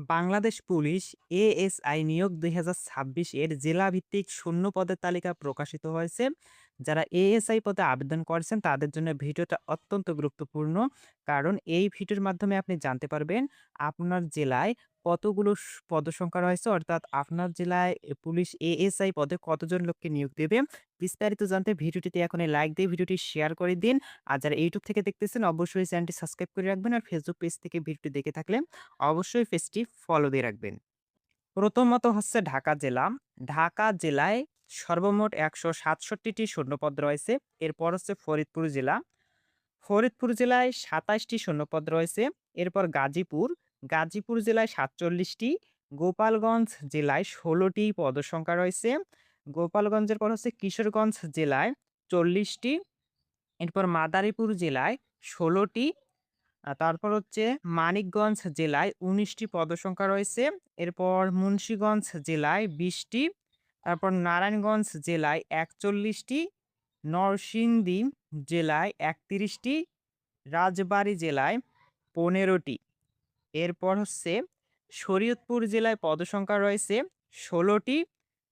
Bangladesh police ASI নিয়োগ ২০২৬ এর জেলাভিত্তিক শূন্য পদের তালিকা প্রকাশিত হয়েছে। যারা এএসআই পদে আবেদন করেছেন তাদের জন্য ভিডিওটা অত্যন্ত গুরুত্বপূর্ণ। কারণ এই ভিডিওর মাধ্যমে আপনি জানতে পারবেন আপনার জেলায় কতগুলো পদসংখ্যা রয়েছে, অর্থাৎ আপনার জেলায় পুলিশ এএসআই পদে কতজন লোককে নিয়োগ দেবে। বিস্তারিত জানতে ভিডিওটিতে এখনই লাইক দিয়ে ভিডিওটি শেয়ার করে দিন। আর যারা ইউটিউব থেকে দেখতেছেন অবশ্যই চ্যানেলটি সাবস্ক্রাইব করে রাখবেন। আর ফেসবুক পেজ থেকে ভিডিওটি দেখে থাকলে অবশ্যই পেজটি ফলো দিয়ে রাখবেন। প্রথমত হচ্ছে ঢাকা জেলা। ঢাকা জেলায় সর্বমোট ১৬৭টি শূন্যপদ রয়েছে। এরপর হচ্ছে ফরিদপুর জেলা। ফরিদপুর জেলায় ২৭টি শূন্যপদ রয়েছে। এরপর গাজীপুর। গাজীপুর জেলায় ৪৭টি। গোপালগঞ্জ জেলায় ১৬টি পদসংখ্যা রয়েছে। গোপালগঞ্জের পর হচ্ছে কিশোরগঞ্জ জেলায় ৪০টি। এরপর মাদারীপুর জেলায় ১৬টি। তারপর হচ্ছে মানিকগঞ্জ জেলায় ১৯টি পদসংখ্যা রয়েছে। এরপর মুন্সিগঞ্জ জেলায় ২০টি। তারপর নারায়ণগঞ্জ জেলায় ৪১টি। নরসিংদী জেলায় ৩১টি। রাজবাড়ী জেলায় ১৫টি। এরপর হচ্ছে শরীয়তপুর জেলায় পদসংখ্যা রয়েছে ১৬টি।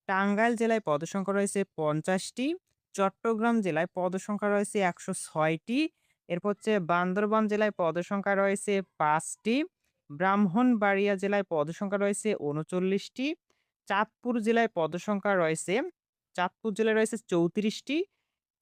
টাঙ্গাইল জেলায় পদসংখ্যা রয়েছে ৫০টি। চট্টগ্রাম জেলায় পদসংখ্যা রয়েছে ১০৬টি। এরপর হচ্ছে বান্দরবান জেলায় পদসংখ্যা রয়েছে ৫টি। ব্রাহ্মণবাড়িয়া জেলায় পদসংখ্যা রয়েছে ৩৯টি। চাঁদপুর জেলায় পদসংখ্যা রয়েছে চাঁদপুর জেলায় রয়েছে ৩৪টি।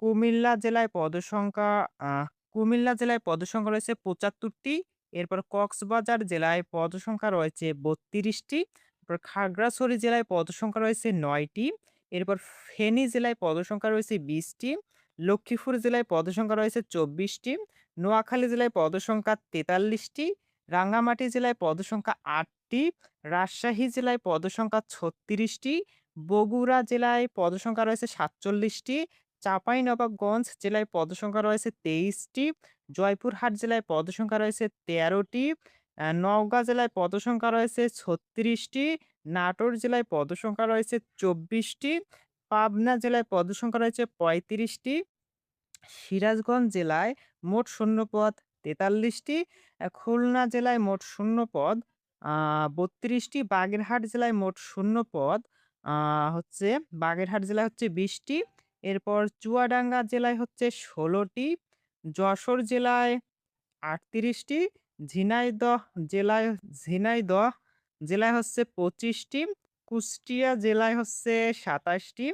কুমিল্লা জেলায় পদসংখ্যা আ কুমিল্লা জেলায় পদসংখ্যা রয়েছে ৭৫টি। এরপর কক্সবাজার জেলায় পদসংখ্যা রয়েছে ৩২টি। এরপর খাগড়াছড়ি জেলায় পদসংখ্যা রয়েছে ৯টি। এরপর ফেনী জেলায় পদসংখ্যা রয়েছে ২০টি। লক্ষ্মীপুর জেলায় পদসংখ্যা রয়েছে ২৪টি। নোয়াখালী জেলায় পদসংখ্যা ৪৩টি। রাঙ্গামাটি জেলায় পদসংখ্যা ৮টি। রাজশাহী জেলায় পদসংখ্যা ৩৬টি। বগুড়া জেলায় পদসংখ্যা রয়েছে ৪৭টি। চাঁপাইনবাবগঞ্জ জেলায় পদসংখ্যা রয়েছে ২৩টি। জয়পুরহাট জেলায় পদসংখ্যা রয়েছে ১৩টি। নওগাঁ জেলায় পদসংখ্যা রয়েছে ৩৬টি। নাটোর জেলায় পদসংখ্যা রয়েছে ২৪টি। পাবনা জেলায় পদসংখ্যা রয়েছে ৩৫টি। সিরাজগঞ্জ জেলায় মোট শূন্যপদ ৪৩টি। খুলনা জেলায় মোট শূন্যপদ ৩২টি। বাগেরহাট জেলায় মোট শূন্যপদ আ হচ্ছে বাগেরহাট জেলায় হচ্ছে ২০টি। এরপর চুয়াডাঙ্গা জেলায় হচ্ছে ১৬টি। যশোর জেলায় ৩৮টি। ঝিনাইদহ জেলায় ঝিনাইদহ জেলায় হচ্ছে ২৫টি। কুষ্টিয়া জেলায় হচ্ছে ২৭টি।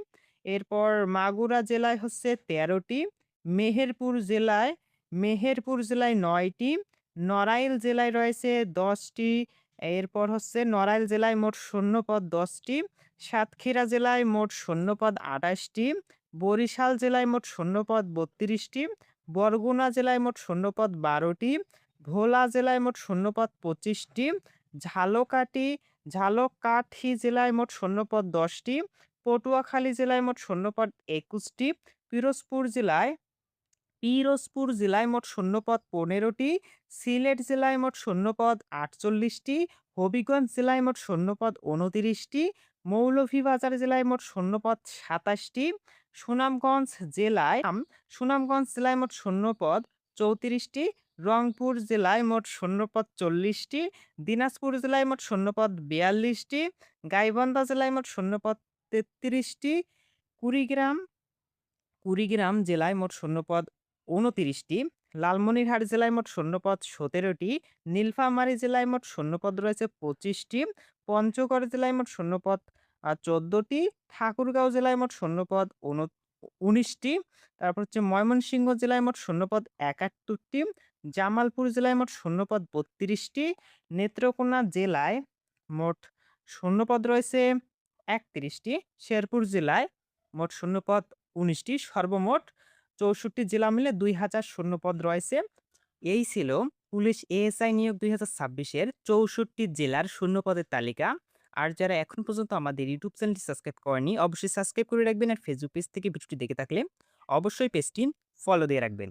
এরপর মাগুরা জেলায় হচ্ছে ১৩টি। মেহেরপুর জেলায় মেহেরপুর জেলায় ৯টি। নড়াইল জেলায় রয়েছে ১০টি। এরপর হচ্ছে নড়াইল জেলায় মোট শূন্যপদ ১০টি। সাতক্ষীরা জেলায় মোট শূন্যপদ ২৮টি। বরিশাল জেলায় মোট শূন্যপদ ৩২টি। বরগুনা জেলায় মোট শূন্যপদ ১২টি। ভোলা জেলায় মোট শূন্যপদ ২৫টি। ঝালকাঠি ঝালকাঠি জেলায় মোট শূন্যপদ ১০টি। পটুয়াখালী জেলায় মোট শূন্যপদ ২১টি। পিরোজপুর জেলায় পিরোজপুর জেলায় মোট শূন্যপদ ১৫টি। সিলেট জেলায় মোট শূন্যপদ ৪৮টি। হবিগঞ্জ জেলায় মোট শূন্যপদ ২৯টি। মৌলভীবাজার জেলায় মোট শূন্যপদ ২৭টি। সুনামগঞ্জ জেলায় সুনামগঞ্জ জেলায় মোট শূন্যপদ ৩৪টি। রংপুর জেলায় মোট শূন্যপদ ৪০টি। দিনাজপুর জেলায় মোট শূন্যপদ ৪২টি। গাইবান্ধা জেলায় মোট শূন্যপদ ৩৩টি। কুড়িগ্রাম কুড়িগ্রাম জেলায় মোট শূন্যপদ ২৯টি। লালমনিরহাট জেলায় মোট শূন্যপদ ১৭টি। নীলফামারী জেলায় মোট শূন্যপদ রয়েছে ২৫টি। পঞ্চগড় জেলায় মোট শূন্যপদ ১৪টি। ঠাকুরগাঁও জেলায় মোট শূন্যপদ ১৯টি। তারপর হচ্ছে ময়মনসিংহ জেলায় মোট শূন্যপদ ৭১টি। জামালপুর জেলায় মোট শূন্যপদ ৩২টি। নেত্রকোনা জেলায় মোট শূন্যপদ রয়েছে ৩১টি। শেরপুর জেলায় মোট শূন্যপদ ১৯টি। সর্বমোট ৬৪ জেলা মিলে ২,০০০ শূন্যপদ রয়েছে। এই ছিল পুলিশ এএসআই নিয়োগ ২০২৬ এর ৬৪ জেলার শূন্যপদের তালিকা। আর যারা এখন পর্যন্ত আমাদের ইউটিউব চ্যানেলটি সাবস্ক্রাইব করেনি অবশ্যই সাবস্ক্রাইব করে রাখবেন। আর ফেসবুক পেজ থেকে ভিডিওটি দেখে থাকলে অবশ্যই পেজটি ফলো দিয়ে রাখবেন।